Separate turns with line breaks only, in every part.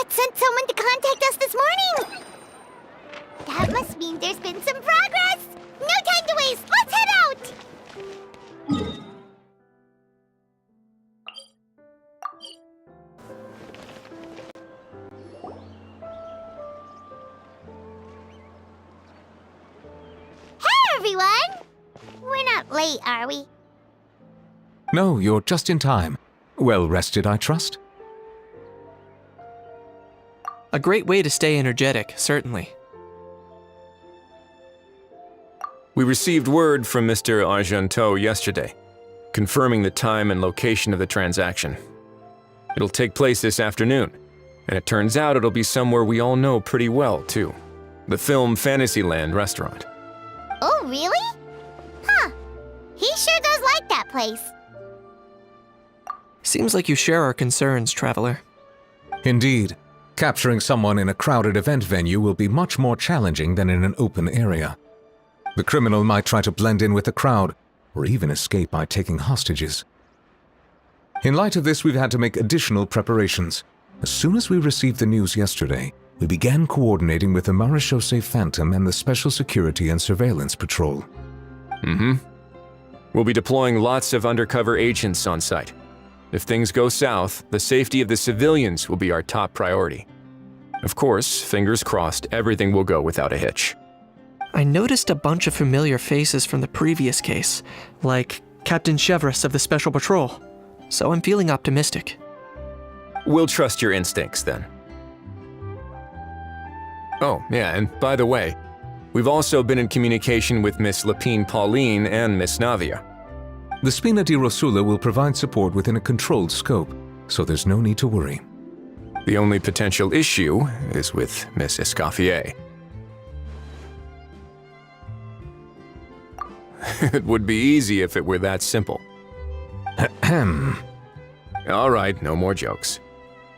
It sent someone to contact us this morning! That must mean there's been some progress! No time to waste! Let's head out! Hey, everyone! We're not late, are we?
No, you're just in time. Well rested, I trust?
A great way to stay energetic, certainly.
We received word from Mr. Argenteau yesterday, confirming the time and location of the transaction. It'll take place this afternoon, and it turns out it'll be somewhere we all know pretty well, too. The Film Fantasyland restaurant.
Oh, really? Huh. He sure does like that place.
Seems like you share our concerns, Traveler.
Indeed. Capturing someone in a crowded event venue will be much more challenging than in an open area. The criminal might try to blend in with the crowd, or even escape by taking hostages. In light of this, we've had to make additional preparations. As soon as we received the news yesterday, we began coordinating with the Marechaussee Phantom and the Special Security and Surveillance Patrol.
We'll be deploying lots of undercover agents on site. If things go south, the safety of the civilians will be our top priority. Of course, fingers crossed, everything will go without a hitch.
I noticed a bunch of familiar faces from the previous case, like Captain Chevres of the Special Patrol, so I'm feeling optimistic.
We'll trust your instincts, then. Oh, yeah, and by the way, we've also been in communication with Miss Lapine Pauline and Miss Navia.
The Spina di Rosula will provide support within a controlled scope, so there's no need to worry.
The only potential issue is with Miss Escoffier. It would be easy if it were that simple.
Ahem.
All right, no more jokes.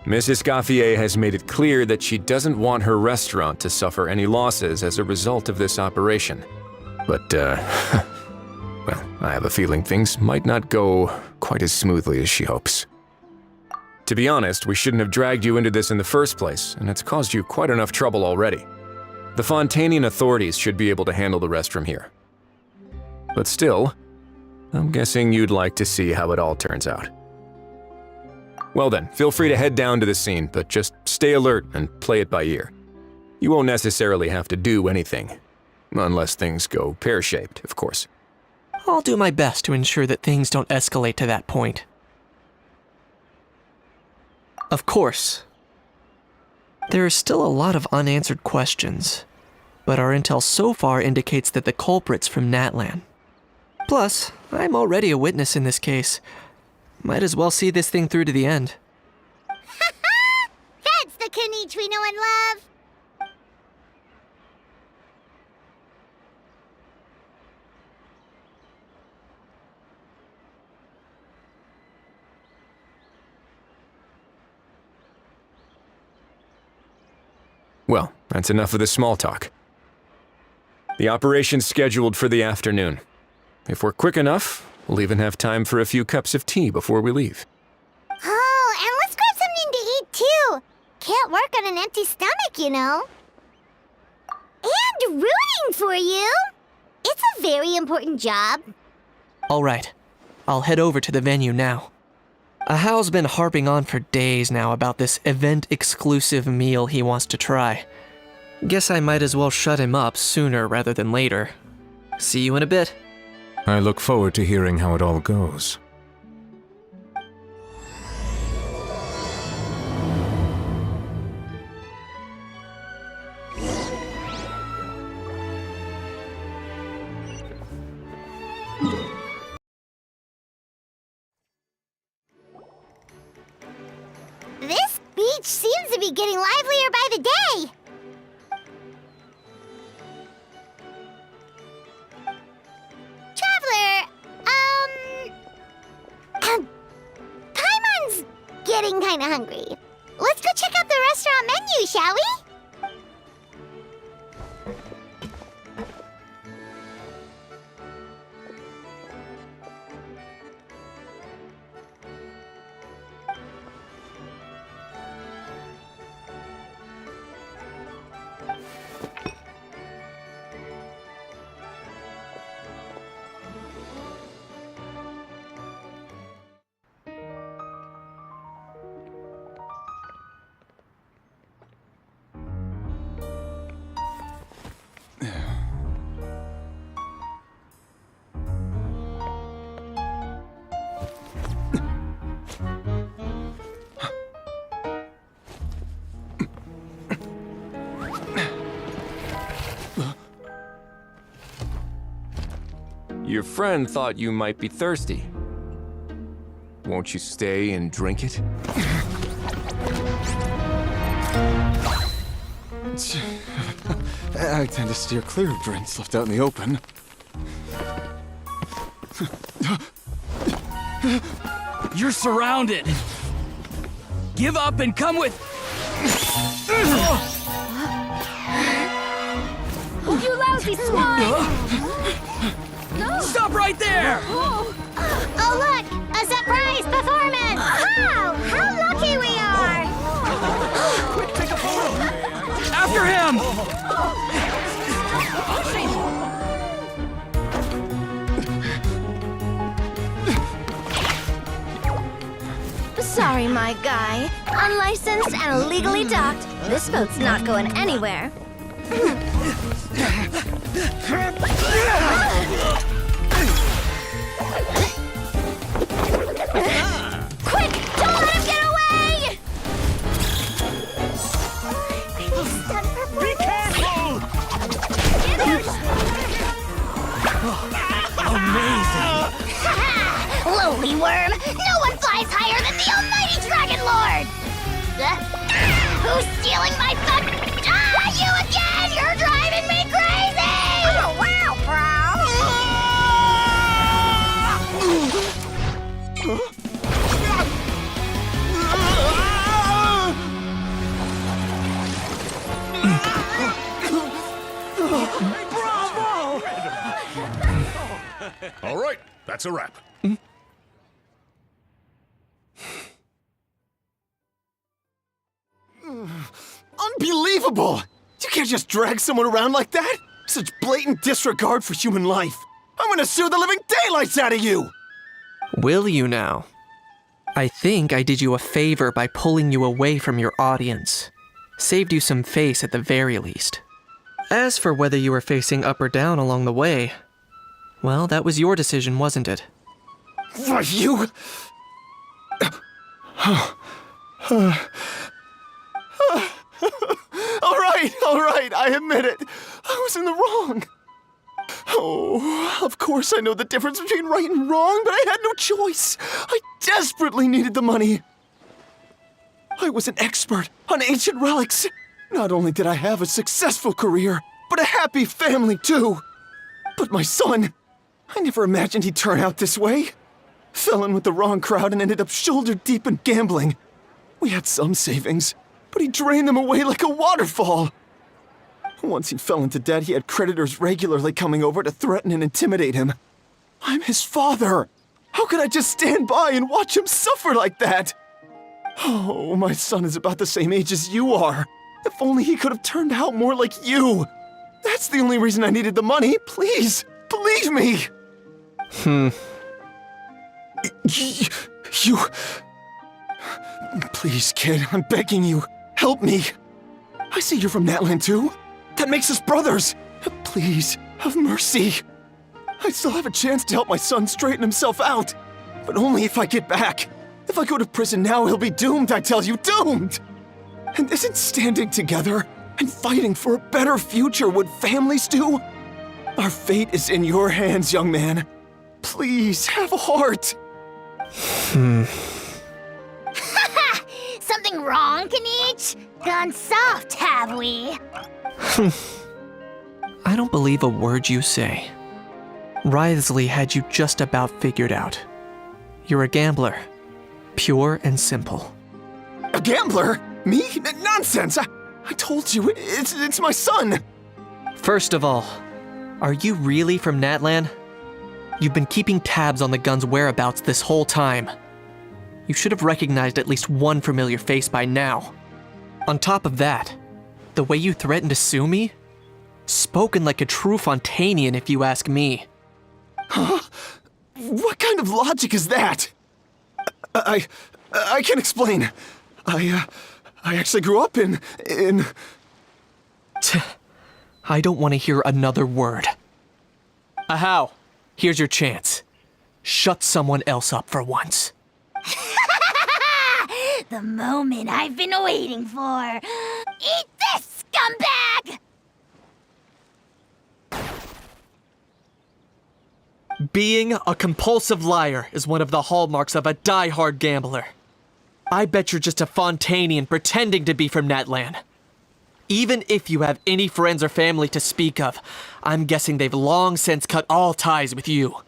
Miss Escoffier has made it clear that she doesn't want her restaurant to suffer any losses as a result of this operation. But, well, I have a feeling things might not go quite as smoothly as she hopes. To be honest, we shouldn't have dragged you into this in the first place, and it's caused you quite enough trouble already. The Fontanian authorities should be able to handle the rest from here. But still, I'm guessing you'd like to see how it all turns out. Well then, feel free to head down to the scene, but just stay alert and play it by ear. You won't necessarily have to do anything, unless things go pear-shaped, of course.
I'll do my best to ensure that things don't escalate to that point. Of course. There are still a lot of unanswered questions, but our intel so far indicates that the culprit's from Natlan. Plus, I'm already a witness in this case. Might as well see this thing through to the end.
That's the Knight we know and love!
Well, that's enough of the small talk. The operation's scheduled for the afternoon. If we're quick enough, we'll even have time for a few cups of tea before we leave.
Oh, and let's grab something to eat too! Can't work on an empty stomach, you know. And rooting for you! It's a very important job.
All right, I'll head over to the venue now. Ahal's been harping on for days now about this event-exclusive meal he wants to try. Guess I might as well shut him up sooner rather than later. See you in a bit.
I look forward to hearing how it all goes.
This beach seems to be getting livelier by the day. Traveler, Paimon's getting kinda hungry. Let's go check out the restaurant menu, shall we?
Your friend thought you might be thirsty. Won't you stay and drink it?
I tend to steer clear of drinks left out in the open.
You're surrounded. Give up and come with.
You lousy swine!
Stop right there!
Oh, look! A surprise performance! Wow! How lucky we are!
Quick, take a photo! After him!
Sorry, my guy. Unlicensed and illegally docked. This boat's not going anywhere. Quick! Don't let him get away!
Be careful! Amazing!
Lowly worm! No one flies higher than the almighty Dragon Lord! Who's stealing my fun? Ah, you again! You're driving me crazy! Oh, wow,
All right, that's a wrap.
Unbelievable! You can't just drag someone around like that! Such blatant disregard for human life! I'm gonna sue the living daylights out of you!
Will you now? I think I did you a favor by pulling you away from your audience. Saved you some face at the very least. As for whether you were facing up or down along the way, well, that was your decision, wasn't it?
Why, you... All right, I admit it. I was in the wrong. Oh, of course I know the difference between right and wrong, but I had no choice. I desperately needed the money. I was an expert on ancient relics. Not only did I have a successful career, but a happy family too. But my son, I never imagined he'd turn out this way. Fell in with the wrong crowd and ended up shoulder deep in gambling. We had some savings, but he drained them away like a waterfall. Once he fell into debt, he had creditors regularly coming over to threaten and intimidate him. I'm his father. How could I just stand by and watch him suffer like that? Oh, my son is about the same age as you are. If only he could have turned out more like you. That's the only reason I needed the money. Please, believe me. You... Please, kid, I'm begging you. Help me. I see you're from Natland too. That makes us brothers. Please, have mercy. I still have a chance to help my son straighten himself out. But only if I get back. If I go to prison now, he'll be doomed, I tell you, doomed! And isn't standing together and fighting for a better future what families do? Our fate is in your hands, young man. Please, have a heart.
Something wrong, Kanich? Gone soft, have we?
I don't believe a word you say. Wriothesley had you just about figured out. You're a gambler. Pure and simple.
A gambler? Me? Nonsense! I told you, it's my son!
First of all, are you really from Natland? You've been keeping tabs on the gun's whereabouts this whole time. You should have recognized at least one familiar face by now. On top of that, the way you threatened to sue me, Spoken like a true Fontanian, if you ask me.
What kind of logic is that? I can explain. I actually grew up in...
I don't want to hear another word. Ahau, here's your chance. Shut someone else up for once.
The moment I've been waiting for. Eat this, scumbag!
Being a compulsive liar is one of the hallmarks of a die-hard gambler. I bet you're just a Fontanian pretending to be from Natlan. Even if you have any friends or family to speak of, I'm guessing they've long since cut all ties with you.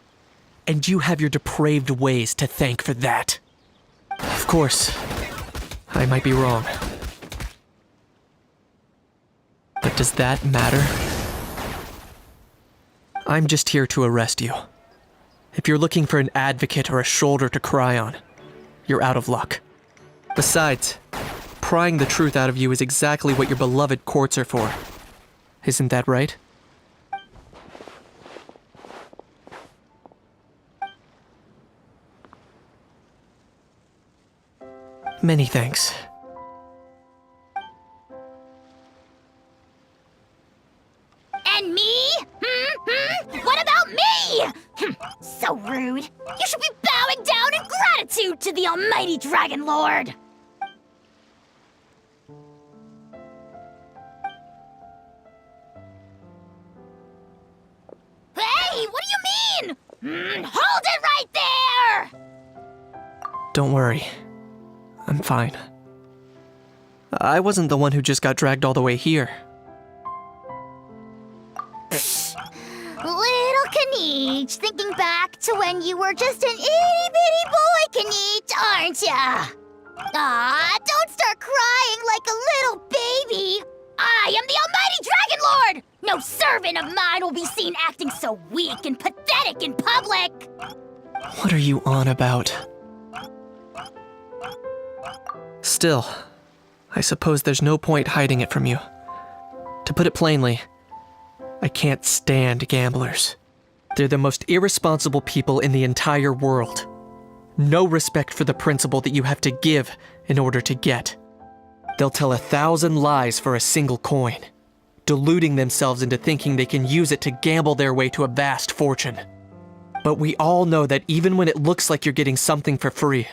And you have your depraved ways to thank for that. Of course, I might be wrong. But does that matter? I'm just here to arrest you. If you're looking for an advocate or a shoulder to cry on, you're out of luck. Besides, prying the truth out of you is exactly what your beloved courts are for. Isn't that right? Many thanks.
And me? What about me? So rude. You should be bowing down in gratitude to the almighty Dragon Lord. Hey, what do you mean? Hold it right there!
Don't worry. I'm fine. I wasn't the one who just got dragged all the way here.
Little Kaniche, thinking back to when you were just an itty-bitty boy, Kaniche, aren't ya? Aw, don't start crying like a little baby. I am the almighty Dragon Lord! No servant of mine will be seen acting so weak and pathetic in public!
What are you on about? Still, I suppose there's no point hiding it from you. To put it plainly, I can't stand gamblers. They're the most irresponsible people in the entire world. No respect for the principle that you have to give in order to get. They'll tell 1,000 lies for a single coin, deluding themselves into thinking they can use it to gamble their way to a vast fortune. But we all know that even when it looks like you're getting something for free,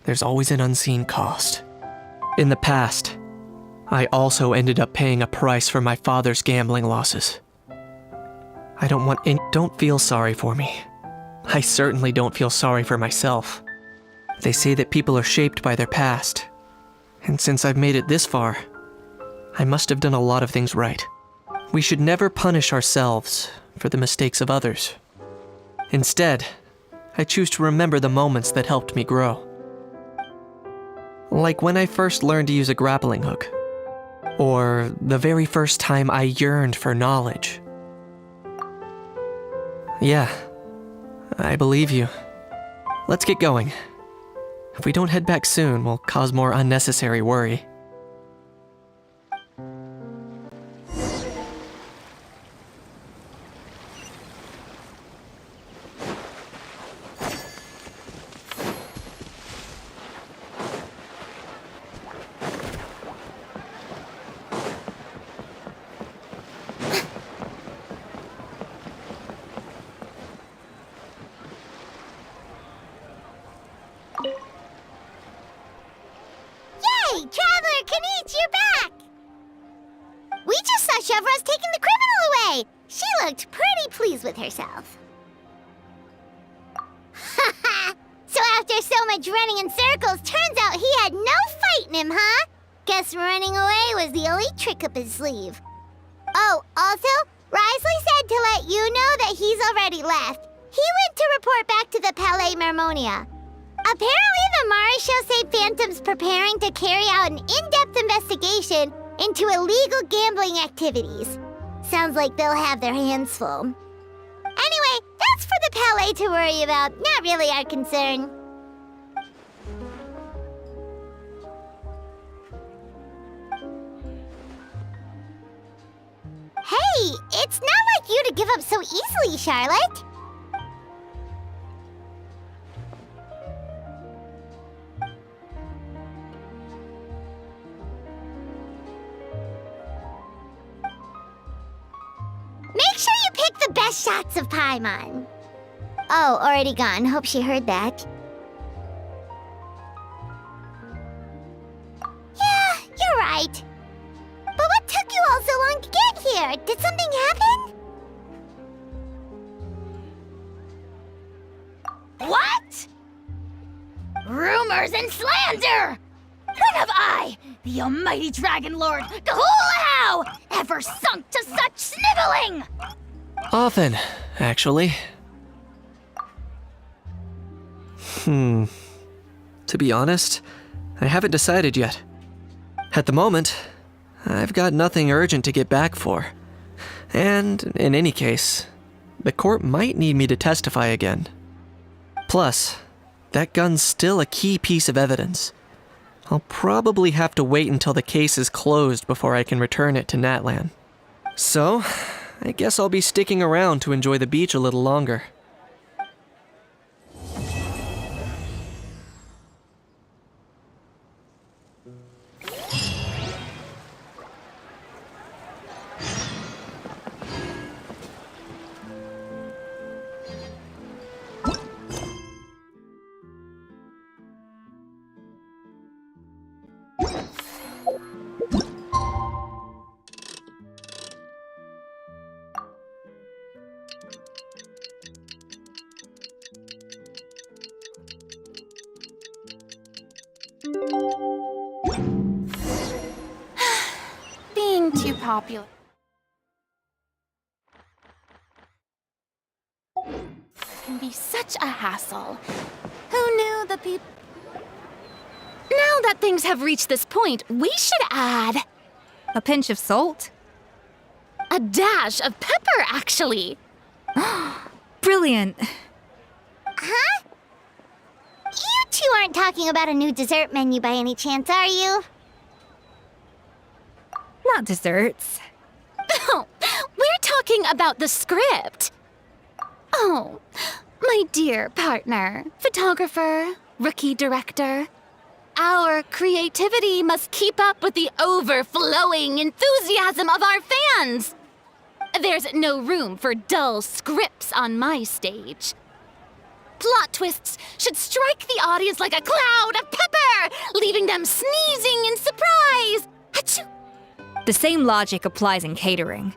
there's always an unseen cost. In the past, I also ended up paying a price for my father's gambling losses. I don't feel sorry for me. I certainly don't feel sorry for myself. They say that people are shaped by their past, and since I've made it this far, I must have done a lot of things right. We should never punish ourselves for the mistakes of others. Instead, I choose to remember the moments that helped me grow. Like when I first learned to use a grappling hook, or the very first time I yearned for knowledge. Yeah, I believe you. Let's get going. If we don't head back soon, we'll cause more unnecessary worry.
Yay! Traveler Kaniche, you're back! We just saw Chevro's taking the criminal away! She looked pretty pleased with herself. Haha! So after so much running in circles, turns out he had no fight in him, huh? Guess running away was the only trick up his sleeve. Oh, also, Risley said to let you know that he's already left. He went to report back to the Palais Mermonia. Apparently, the Mari show say Phantom's preparing to carry out an in-depth investigation into illegal gambling activities. Sounds like they'll have their hands full. Anyway, that's for the Palais to worry about, not really our concern. Hey, Hey, it's not like you to give up so easily, Charlotte. Make sure you pick the best shots of Paimon. Oh, already gone. Hope she heard that. Yeah, you're right. But what took you all so long to get here? Did something happen? What? Rumors and slander! When have I, the almighty Dragon Lord, Kahulahau, ever sunk to such sniveling?
Often, actually. To be honest, I haven't decided yet. At the moment, I've got nothing urgent to get back for. And in any case, the court might need me to testify again. Plus, that gun's still a key piece of evidence. I'll probably have to wait until the case is closed before I can return it to Natlan. So, I guess I'll be sticking around to enjoy the beach a little longer.
Being too popular can be such a hassle. Who knew the people? Now that things have reached this point, we should add
A pinch of salt?
a dash of pepper, actually.
Brilliant.
Huh? You two aren't talking about a new dessert menu by any chance, are you?
Not desserts.
Oh, we're talking about the script. Oh, my dear partner, photographer, rookie director. Our creativity must keep up with the overflowing enthusiasm of our fans. There's no room for dull scripts on my stage. Plot twists should strike the audience like a cloud of pepper, leaving them sneezing in surprise. Achoo!
The same logic applies in catering.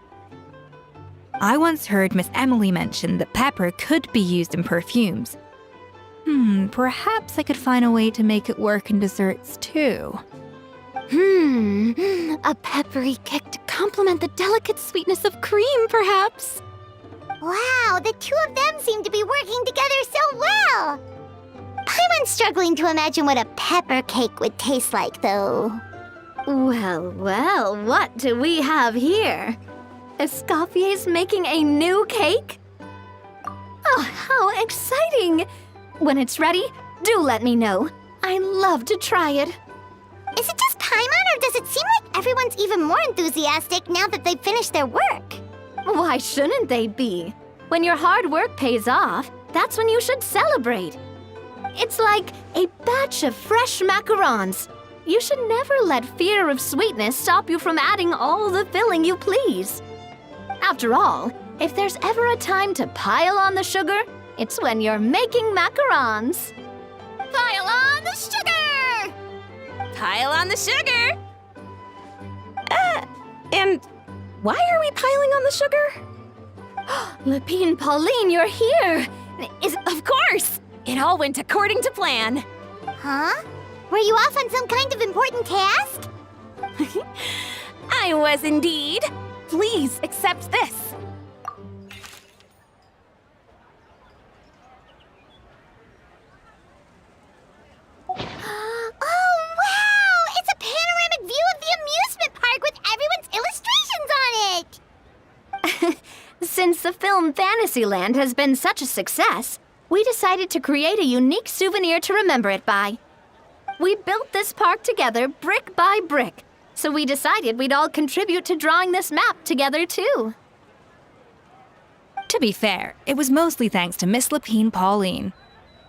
I once heard Miss Emily mention that pepper could be used in perfumes. Perhaps I could find a way to make it work in desserts too.
A peppery kick to complement the delicate sweetness of cream, perhaps.
Wow, the two of them seem to be working together so well. Paimon's struggling to imagine what a pepper cake would taste like, though.
Well, well, what do we have here? Escoffier's making a new cake? Oh, how exciting! When it's ready, do let me know. I love to try it.
Is it just Paimon, or does it seem like everyone's even more enthusiastic now that they've finished their work?
Why shouldn't they be? When your hard work pays off, that's when you should celebrate. It's like a batch of fresh macarons. You should never let fear of sweetness stop you from adding all the filling you please. After all, if there's ever a time to pile on the sugar, it's when you're making macarons. Pile on the sugar!
Pile on the sugar! And why are we piling on the sugar?
Lepine, Pauline, you're here! Of course! It all went according to plan.
Huh? Were you off on some kind of important task?
I was indeed. Please accept this.
Oh, wow! It's a panoramic view of the amusement park with everyone's illustrations on it!
Since the film Fantasyland has been such a success, we decided to create a unique souvenir to remember it by. We built this park together brick by brick, so we decided we'd all contribute to drawing this map together too.
To be fair, it was mostly thanks to Miss Lapine Pauline.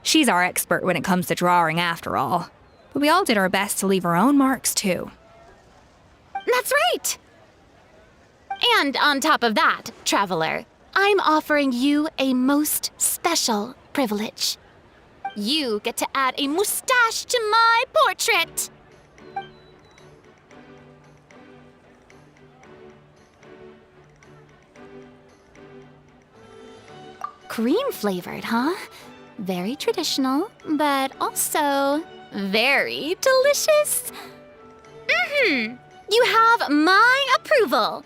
She's our expert when it comes to drawing after all. But we all did our best to leave our own marks too.
That's right! And on top of that, Traveler, I'm offering you a most special privilege. You get to add a mustache to my portrait! Cream flavored, huh? Very traditional, but also very delicious. You have my approval.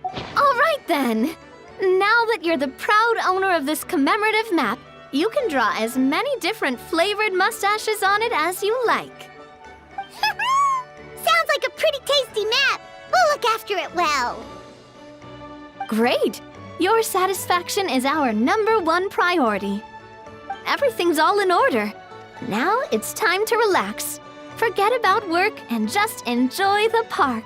All right then. Now that you're the proud owner of this commemorative map, you can draw as many different flavored mustaches on it as you like.
Sounds like a pretty tasty map. We'll look after it well.
Great! Your satisfaction is our #1 priority. Everything's all in order. Now it's time to relax. Forget about work and just enjoy the park.